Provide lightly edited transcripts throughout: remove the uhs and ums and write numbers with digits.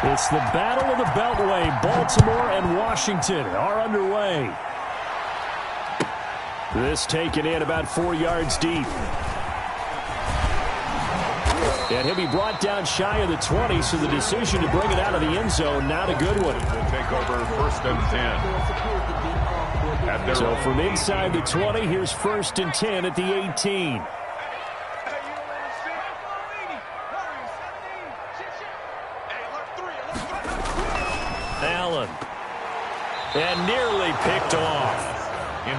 It's the Battle of the Beltway. Baltimore and Washington are underway. This taken in about 4 yards deep. And he'll be brought down shy of the 20, so the decision to bring it out of the end zone, not a good one. We'll take over 1st and 10. So from inside the 20, here's 1st and 10 at the 18. Allen. And nearly picked off.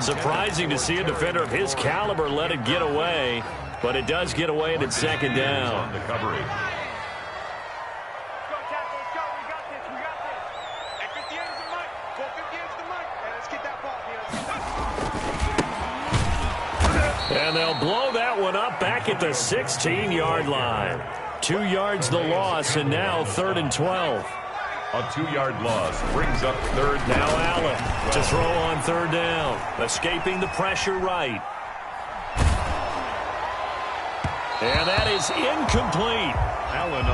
Surprising to see a defender of his caliber let it get away, but it does get away and it's 2nd down. The coverage. And they'll blow that one up back at the 16-yard line. 2 yards the loss, and now 3rd and 12. A 2-yard loss brings up 3rd. Now Allen to throw on 3rd down. Escaping the pressure right. And that is incomplete.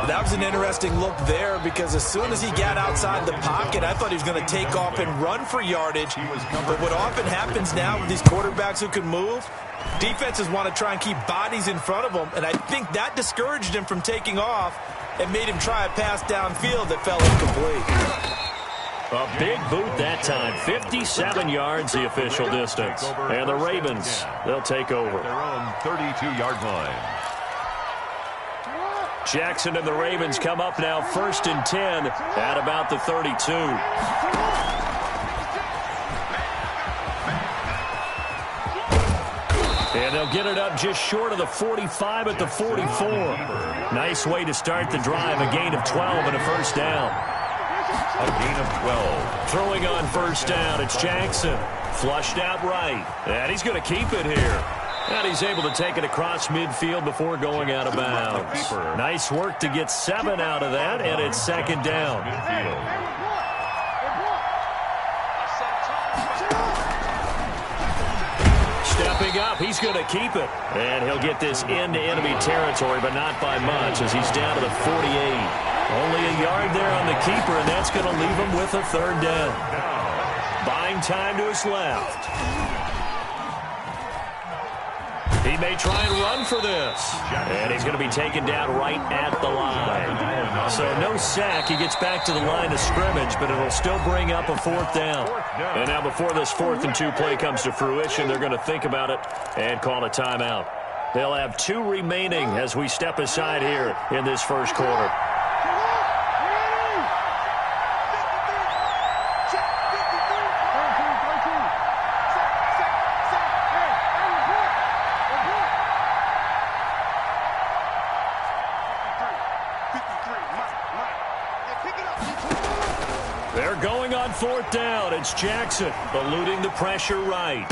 That was an interesting look there because as soon as he got outside the pocket, I thought he was going to take off and run for yardage. But what often happens now with these quarterbacks who can move, defenses want to try and keep bodies in front of them, and I think that discouraged him from taking off and made him try a pass downfield that fell incomplete. A big boot that time. 57 yards the official distance. And the Ravens, they'll take over. Their own 32-yard line. Jackson and the Ravens come up now 1st and 10 at about the 32. And they'll get it up just short of the 45 at the 44. Nice way to start the drive. A gain of 12 and a 1st down. A gain of 12. Throwing on 1st down, it's Jackson. Flushed out right. And he's going to keep it here. And he's able to take it across midfield before going out of bounds. Nice work to get 7 out of that, and it's 2nd down. Stepping up, he's going to keep it. And he'll get this into enemy territory, but not by much as he's down to the 48. Only a yard there on the keeper, and that's going to leave him with a 3rd down. Buying time to his left. He may try and run for this. And he's going to be taken down right at the line. So no sack. He gets back to the line of scrimmage, but it'll still bring up a 4th down. And now before this 4th and 2 play comes to fruition, they're going to think about it and call a timeout. They'll have 2 remaining as we step aside here in this 1st quarter. They're going on 4th down. It's Jackson eluding the pressure right.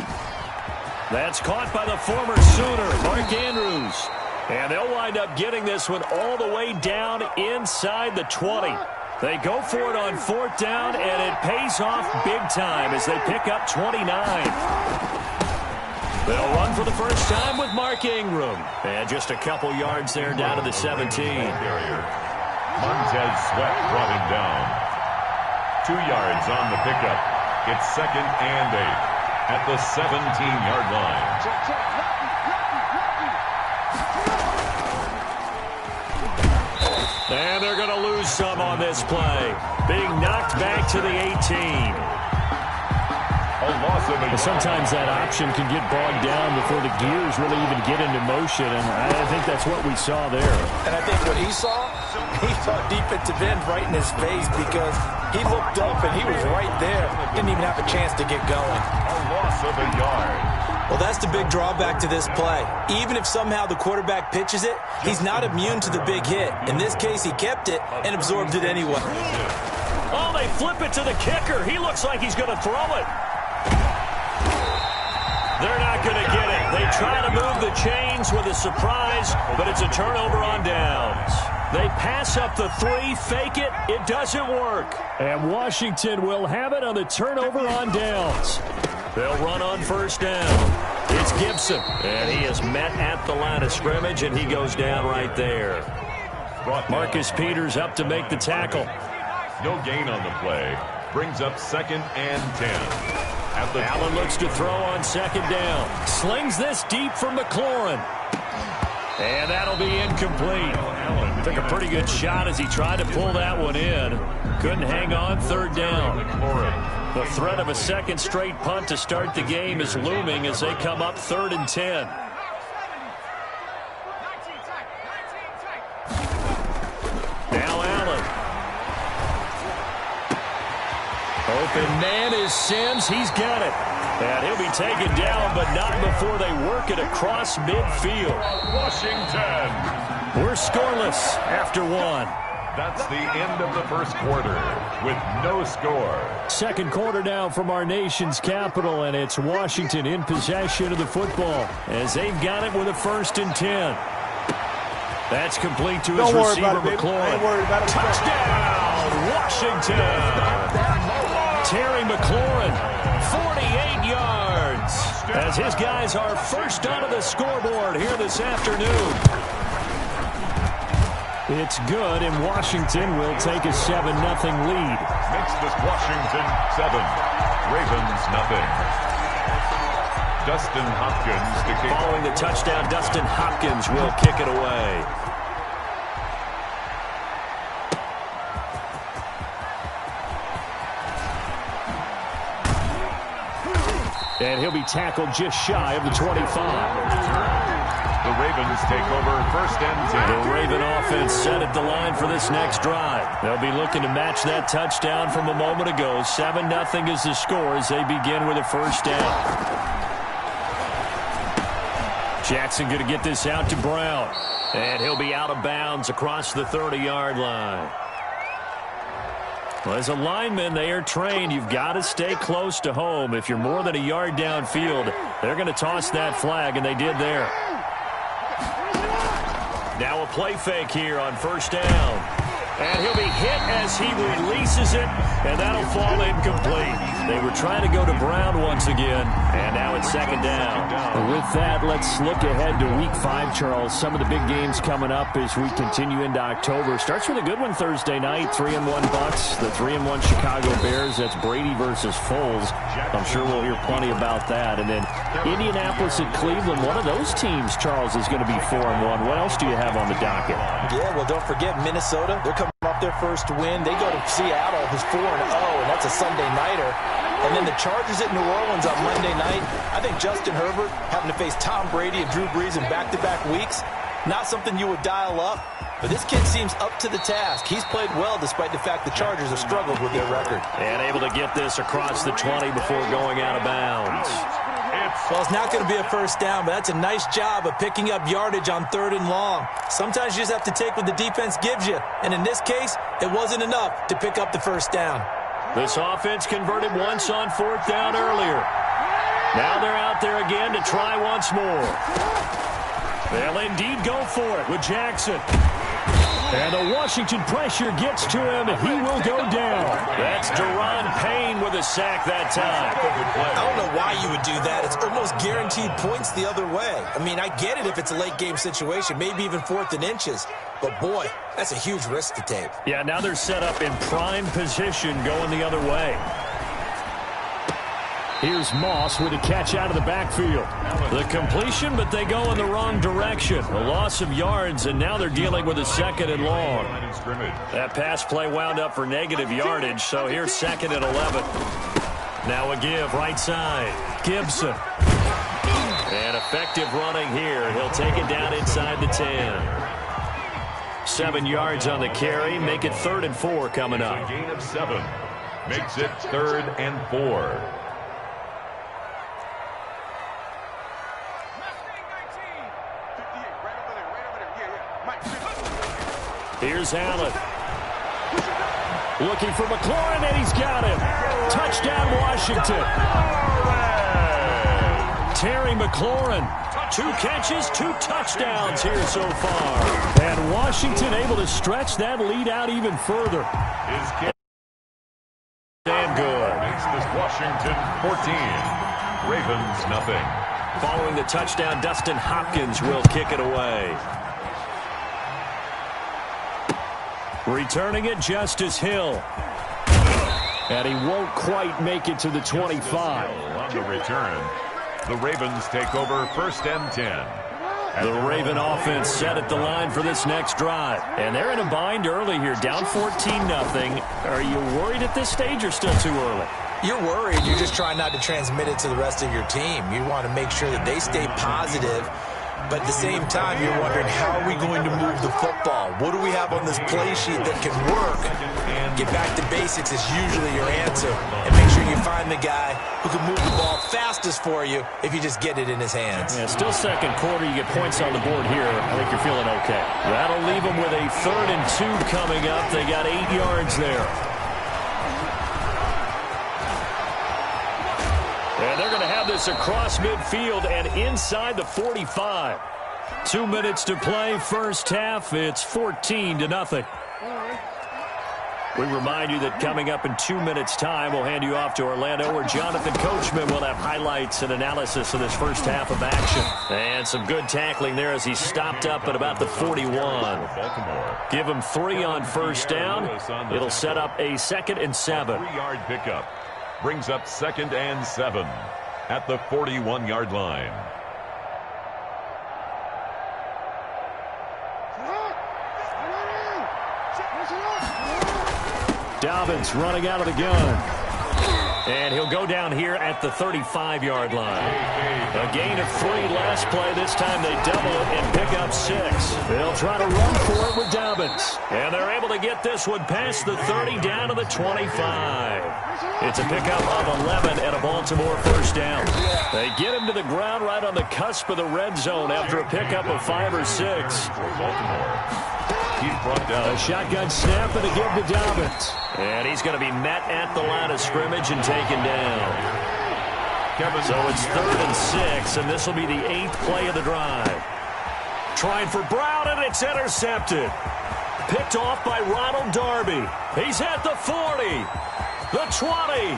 That's caught by the former Sooner, Mark Andrews. And they'll wind up getting this one all the way down inside the 20. They go for it on 4th down, and it pays off big time as they pick up 29. They'll run for the first time with Mark Ingram. And just a couple yards there down to the 17. Montez Sweat brought him down. 2 yards on the pickup. It's 2nd and 8 at the 17-yard line. And they're going to lose some on this play. Being knocked back to the 18. Sometimes that option can get bogged down before the gears really even get into motion, and I think that's what we saw there. And I think what he saw defensive end right in his face because he looked up and he was right there. Didn't even have a chance to get going. A loss of a yard. Well, that's the big drawback to this play. Even if somehow the quarterback pitches it, he's not immune to the big hit. In this case, he kept it and absorbed it anyway. Oh, they flip it to the kicker. He looks like he's going to throw it. They're not going to get it. They try to move the chains with a surprise, but it's a turnover on downs. They pass up the 3, fake it. It doesn't work. And Washington will have it on the turnover on downs. They'll run on 1st down. It's Gibson, and he is met at the line of scrimmage, and he goes down right there. Marcus Peters up to make the tackle. No gain on the play. Brings up 2nd and 10. Allen looks to throw on 2nd down. Slings this deep for McLaurin. And that'll be incomplete. Took a pretty good shot as he tried to pull that one in. Couldn't hang on 3rd down. The threat of a 2nd straight punt to start the game is looming as they come up 3rd and 10. Now Allen. Open man is Sims. He's got it. And he'll be taken down, but not before they work it across midfield. Washington. We're scoreless after 1. That's the end of the first quarter with no score. Second quarter now from our nation's capital, and it's Washington in possession of the football as they've got it with a 1st and 10. That's complete to his receiver, McLaurin. Touchdown, Washington. Terry McLaurin, 48 yards, as his guys are first onto the scoreboard here this afternoon. It's good, and Washington will take a 7-0 lead. Makes this Washington 7, Ravens nothing. Dustin Hopkins to kick. Following the touchdown, Dustin Hopkins will kick it away. And he'll be tackled just shy of the 25. The Ravens take over 1st and 10. The Raven offense set at the line for this next drive. They'll be looking to match that touchdown from a moment ago. 7-0 is the score as they begin with a 1st down. Jackson going to get this out to Brown. And he'll be out of bounds across the 30-yard line. Well, as a lineman, they are trained. You've got to stay close to home. If you're more than a yard downfield, they're going to toss that flag, and they did there. Now a play fake here on 1st down. And he'll be hit as he releases it, and that'll fall incomplete. They were trying to go to Brown once again, and now it's 2nd down. With that, let's look ahead to Week 5, Charles. Some of the big games coming up as we continue into October. Starts with a good one Thursday night, 3-1 Bucks, the 3-1 Chicago Bears. That's Brady versus Foles. I'm sure we'll hear plenty about that. And then Indianapolis at Cleveland. One of those teams, Charles, is going to be 4-1. What else do you have on the docket? Yeah, well, don't forget Minnesota. They're coming off their first win. They go to Seattle, who's 4-0, and that's a Sunday nighter. And then the Chargers at New Orleans on Monday night. I think Justin Herbert having to face Tom Brady and Drew Brees in back-to-back weeks, not something you would dial up. But this kid seems up to the task. He's played well despite the fact the Chargers have struggled with their record. And able to get this across the 20 before going out of bounds. Well, it's not going to be a 1st down, but that's a nice job of picking up yardage on 3rd and long. Sometimes you just have to take what the defense gives you. And in this case, it wasn't enough to pick up the 1st down. This offense converted once on 4th down earlier. Now they're out there again to try once more. They'll indeed go for it with Jackson. And the Washington pressure gets to him. He will go down. That's Deron Payne with a sack that time. I don't know why you would do that. It's almost guaranteed points the other way. I mean, I get it if it's a late game situation, maybe even 4th and inches. But, boy, that's a huge risk to take. Yeah, now they're set up in prime position going the other way. Here's Moss with a catch out of the backfield. The completion, but they go in the wrong direction. A loss of yards, and now they're dealing with a 2nd and long. That pass play wound up for negative yardage, so here's 2nd and 11. Now a give right side. Gibson. And effective running here. He'll take it down inside the 10. 7 yards on the carry. Make it 3rd and 4 coming up. Gain of 7. Makes it 3rd and 4. Here's Allen. Looking for McLaurin, and he's got him. Touchdown, Washington. Terry McLaurin. 2 catches, 2 touchdowns here so far. And Washington able to stretch that lead out even further. Damn good. Makes this Washington 14. Ravens nothing. Following the touchdown, Dustin Hopkins will kick it away. Returning it, Justice Hill. And he won't quite make it to the 25. On the return, the Ravens take over 1st and 10. The Raven offense set at the line for this next drive. And they're in a bind early here, down 14-0. Are you worried at this stage or still too early? You're worried. You're just trying not to transmit it to the rest of your team. You want to make sure that they stay positive. But at the same time, you're wondering, how are we going to move the football? What do we have on this play sheet that can work? Get back to basics is usually your answer. And make sure you find the guy who can move the ball fastest for you if you just get it in his hands. Yeah, still second quarter. You get points on the board here. I think you're feeling okay. That'll leave them with a 3rd and 2 coming up. They got 8 yards there. And they're going to have this across midfield and inside the 45. 2 minutes to play, first half. It's 14-0. We remind you that coming up in 2 minutes' time, we'll hand you off to Orlando, where Jonathan Coachman will have highlights and analysis of this first half of action. And some good tackling there as he stopped up at about the 41. Give him 3 on first down. It'll set up a 2nd and 7. 3-yard pickup. Brings up 2nd and 7 at the 41-yard line. Dobbins running out of the gun. And he'll go down here at the 35-yard line. A gain of 3 last play. This time they double it and pick up 6. They'll try to run for it with Dobbins. And they're able to get this one past the 30 down to the 25. It's a pickup of 11 and a Baltimore first down. They get him to the ground right on the cusp of the red zone after a pickup of 5 or 6. A shotgun snap and a give to Dobbins. And he's going to be met at the line of scrimmage and taken down. So it's 3rd and 6, and this will be the 8th play of the drive. Trying for Brown, and it's intercepted. Picked off by Ronald Darby. He's at the 40, the 20,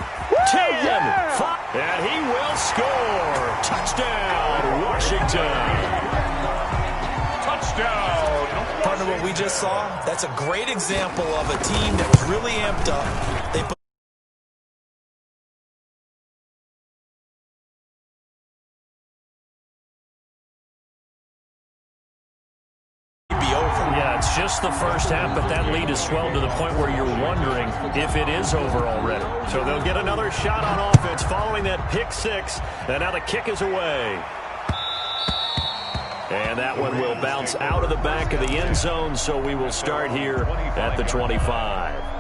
10, 5, and he will score. Touchdown, Washington. Touchdown. Partner, what we just saw, that's a great example of a team that was really amped up. They put Yeah, it's just the first half, but that lead has swelled to the point where you're wondering if it is over already. So they'll get another shot on offense following that pick 6, and now the kick is away. And that one will bounce out of the back of the end zone, so we will start here at the 25.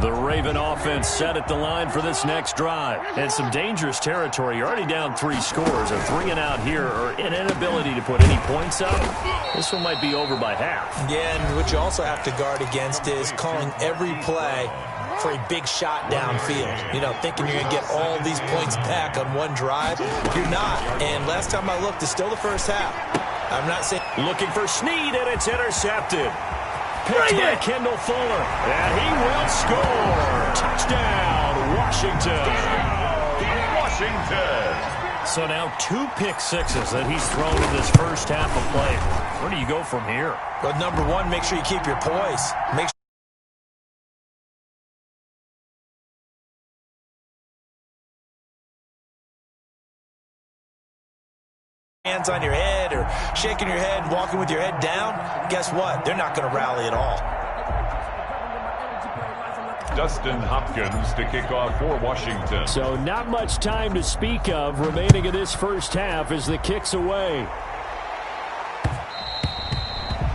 The Raven offense set at the line for this next drive. And some dangerous territory. You're already down 3 scores. A 3 and out here, or an inability to put any points up. This one might be over by half. Yeah, and what you also have to guard against is calling every play for a big shot downfield. You know, thinking you're going to get all these points back on one drive. You're not. And last time I looked, it's still the first half. I'm not saying... Looking for Snead, and it's intercepted. Picked by Kendall Fuller, and he will score. Touchdown, Washington. Washington. So now 2 pick sixes that he's thrown in this first half of play. Where do you go from here? Well, number one, make sure you keep your poise. Make sure hands on your head or shaking your head, walking with your head down. Guess what? They're not going to rally at all. Dustin Hopkins to kick off for Washington. So not much time to speak of remaining in this first half as the kick's away.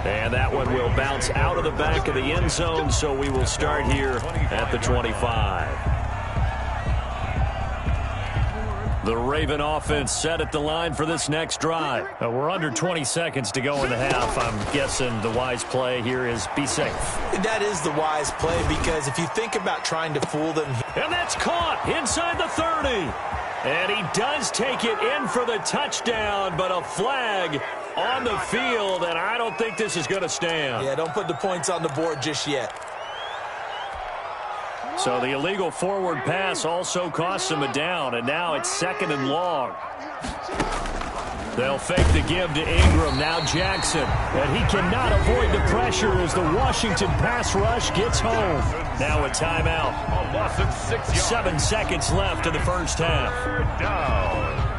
And that one will bounce out of the back of the end zone, so we will start here at the 25. The Raven offense set at the line for this next drive. We're under 20 seconds to go in the half. I'm guessing the wise play here is be safe. That is the wise play, because if you think about trying to fool them. And that's caught inside the 30. And he does take it in for the touchdown, but a flag on the field, and I don't don't think this is going to stand. Yeah, don't put the points on the board just yet. So the illegal forward pass also costs him a down, and now it's 2nd and long. They'll fake the give to Ingram. Now Jackson. And he cannot avoid the pressure as the Washington pass rush gets home. Now a timeout. A loss of 6 yards. 7 seconds left in the first half. Down.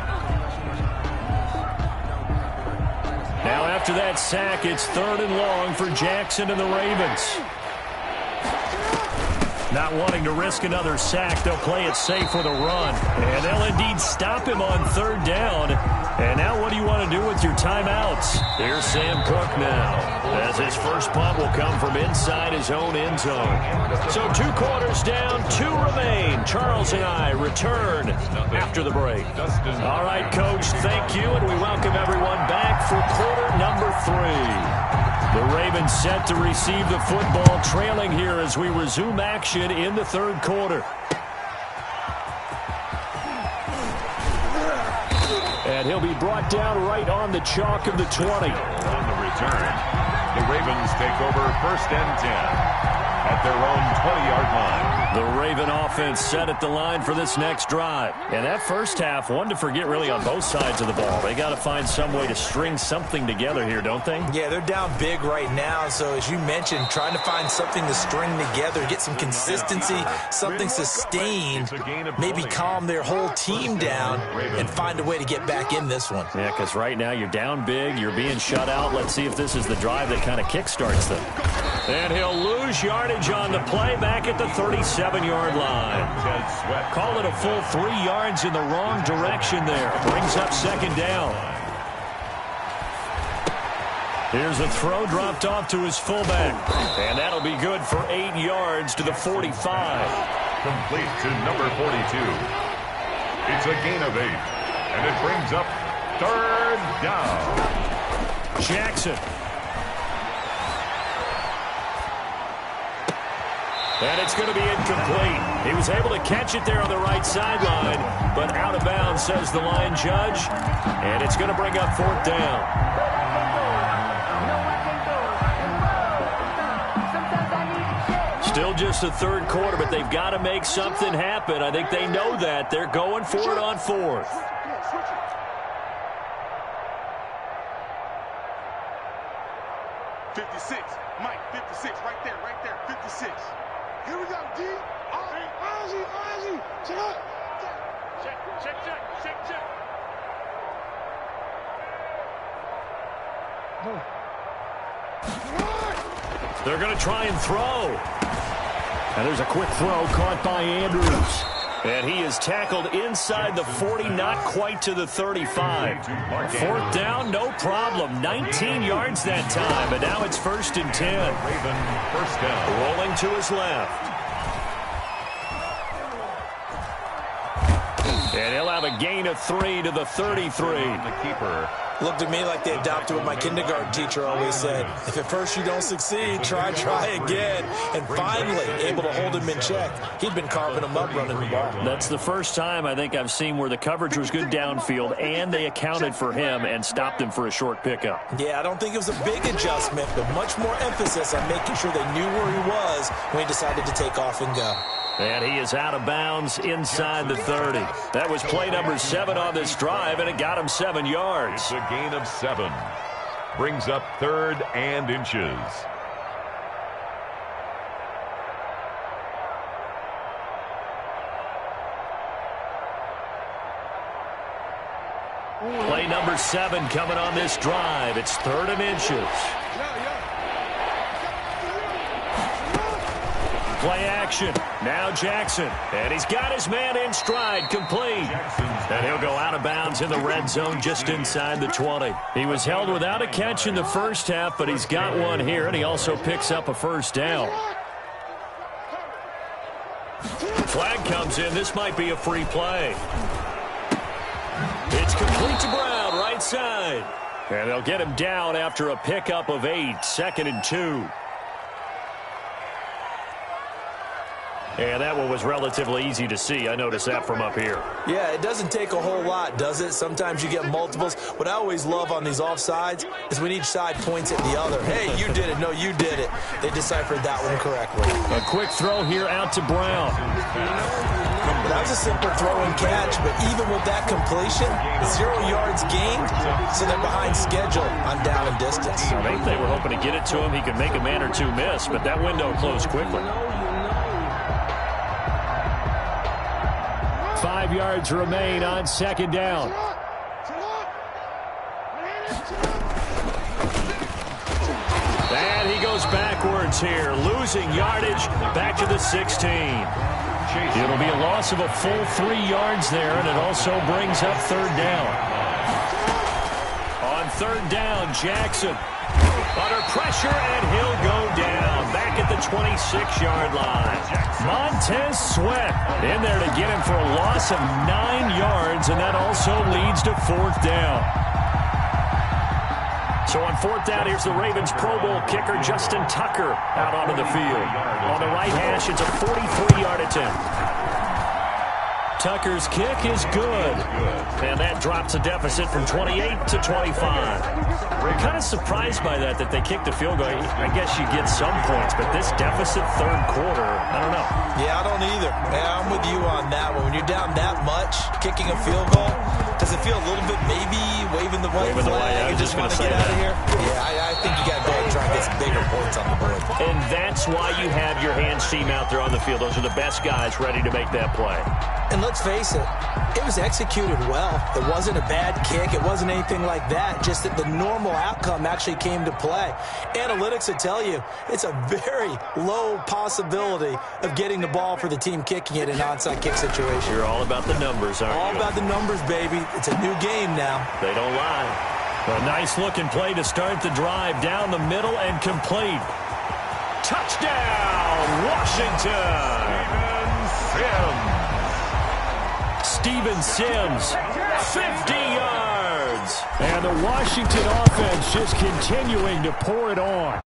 Now after that sack, it's 3rd and long for Jackson and the Ravens. Not wanting to risk another sack, they'll play it safe with a run. And they'll indeed stop him on 3rd down. And now what do you want to do with your timeouts? Here's Sam Cook now, as his first punt will come from inside his own end zone. So 2 quarters down, 2 remain. Charles and I return after the break. All right, Coach, thank you, and we welcome everyone back for quarter number 3. The Ravens set to receive the football, trailing here as we resume action in the 3rd quarter. And he'll be brought down right on the chalk of the 20. On the return, the Ravens take over 1st and 10 at their own 20-yard line. The Raven offense set at the line for this next drive. And that first half, one to forget really on both sides of the ball. They got to find some way to string something together here, don't they? Yeah, they're down big right now. So as you mentioned, trying to find something to string together, get some consistency, something sustained, maybe calm their whole team down and find a way to get back in this one. Yeah, because right now you're down big, you're being shut out. Let's see if this is the drive that kind of kickstarts them. And he'll lose yardage on the play back at the 37-yard line. Call it a full 3 yards in the wrong direction there. Brings up 2nd down. Here's a throw dropped off to his fullback. And that'll be good for 8 yards to the 45. Complete to number 42. It's a gain of 8. And it brings up 3rd down. Jackson. And it's going to be incomplete. He was able to catch it there on the right sideline, but out of bounds, says the line judge. And it's going to bring up 4th down. Still just the 3rd quarter, but they've got to make something happen. I think they know that. They're going for it on 4th. Mike, 56, right there, 56. Here we go, D. Ozzy, check up. Check. They're going to try and throw. And there's a quick throw caught by Andrews. And he is tackled inside the 40, not quite to the 35. 4th down, no problem. 19 yards that time, but now it's 1st and 10. Raven, 1st down. Rolling to his left. And he'll have a gain of 3 to the 33. The keeper. Looked at me like they adopted what my kindergarten teacher always said. If at first you don't succeed, try again. And finally, able to hold him in check. He'd been carving him up running the ball. That's the first time I think I've seen where the coverage was good downfield and they accounted for him and stopped him for a short pickup. Yeah, I don't think it was a big adjustment, but much more emphasis on making sure they knew where he was when he decided to take off and go. And he is out of bounds inside the 30. That was play number 7 on this drive, and it got him 7 yards. It's a gain of 7. Brings up 3rd and inches. Play number 7 coming on this drive. It's 3rd and inches. Play action. Now Jackson. And he's got his man in stride, complete. And he'll go out of bounds in the red zone just inside the 20. He was held without a catch in the first half, but he's got one here, and he also picks up a 1st down. Flag comes in. This might be a free play. It's complete to Brown, right side. And they'll get him down after a pickup of 8, 2nd and 2. And that one was relatively easy to see. I noticed that from up here. Yeah, it doesn't take a whole lot, does it? Sometimes you get multiples. What I always love on these offsides is when each side points at the other. Hey, you did it. No, you did it. They deciphered that one correctly. A quick throw here out to Brown. That was a simple throw and catch, but even with that completion, 0 yards gained, so they're behind schedule on down and distance. I think they were hoping to get it to him. He could make a man or two miss, but that window closed quickly. 5 yards remain on second down. And he goes backwards here, losing yardage back to the 16. It'll be a loss of a full 3 yards there, and it also brings up third down. On third down, Jackson under pressure, and he'll go down back at the 26-yard line. Montez Sweat in there to get him for a loss of 9 yards, and that also leads to fourth down. So on fourth down, here's the Ravens Pro Bowl kicker, Justin Tucker, out onto the field. On the right hash, it's a 43-yard attempt. Tucker's kick is good. And that drops a deficit from 28 to 25. We're kind of surprised by that they kicked a field goal. I guess you get some points, but this deficit third quarter, I don't know. Yeah, I don't either. Yeah, I'm with you on that one. When you're down that much, kicking a field goal, does it feel a little bit maybe waving the white flag and just want to get out of here? Yeah, I think you got to go and try and get some bigger points on the board. And that's why you have your hands team out there on the field. Those are the best guys ready to make that play. And let's face it, it was executed well. It wasn't a bad kick. It wasn't anything like that. Just that the normal outcome actually came to play. Analytics will tell you it's a very low possibility of getting the ball for the team kicking it in an onside kick situation. You're all about the numbers, aren't you? All about the numbers, baby. It's a new game now. They don't lie. A nice-looking play to start the drive down the middle and complete. Touchdown, Washington! Steven Sims, 50 yards. And the Washington offense just continuing to pour it on.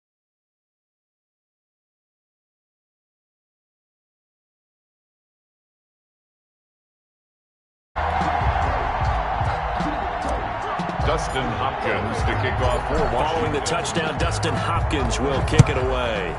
Dustin Hopkins to kick off for Washington. Following the touchdown, Dustin Hopkins will kick it away.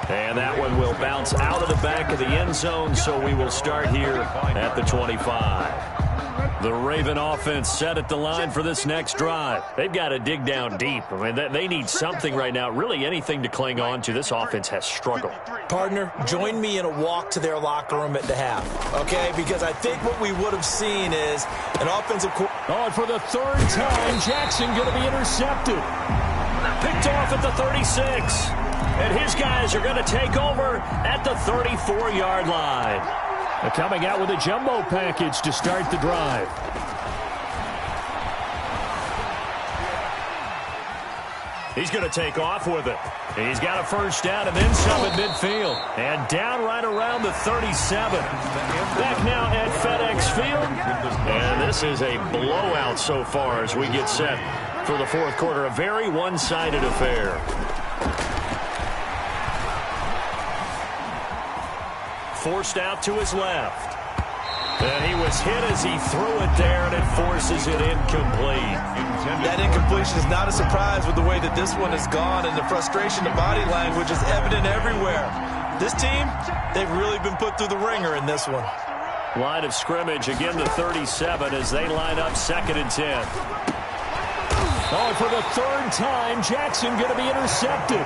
And that one will bounce out of the back of the end zone, so we will start here at the 25. The Raven offense set at the line for this next drive. They've got to dig down deep. I mean, they need something right now, really anything to cling on to. This offense has struggled. Partner, join me in a walk to their locker room at the half, okay? Because I think what we would have seen is an offensive... Oh, and for the third time, Jackson going to be intercepted. Picked off at the 36. And his guys are going to take over at the 34-yard line. They're coming out with a jumbo package to start the drive. He's going to take off with it. He's got a first down and then some at midfield. And down right around the 37. Back now at FedEx Field. And this is a blowout so far as we get set for the fourth quarter. A very one-sided affair. Forced out to his left. And he was hit as he threw it there, and it forces it incomplete. That incompletion is not a surprise with the way that this one has gone, and the frustration, the body language is evident everywhere. This team, they've really been put through the ringer in this one. Line of scrimmage, again the 37 as they line up 2nd and 10. Oh, for the third time, Jackson going to be intercepted.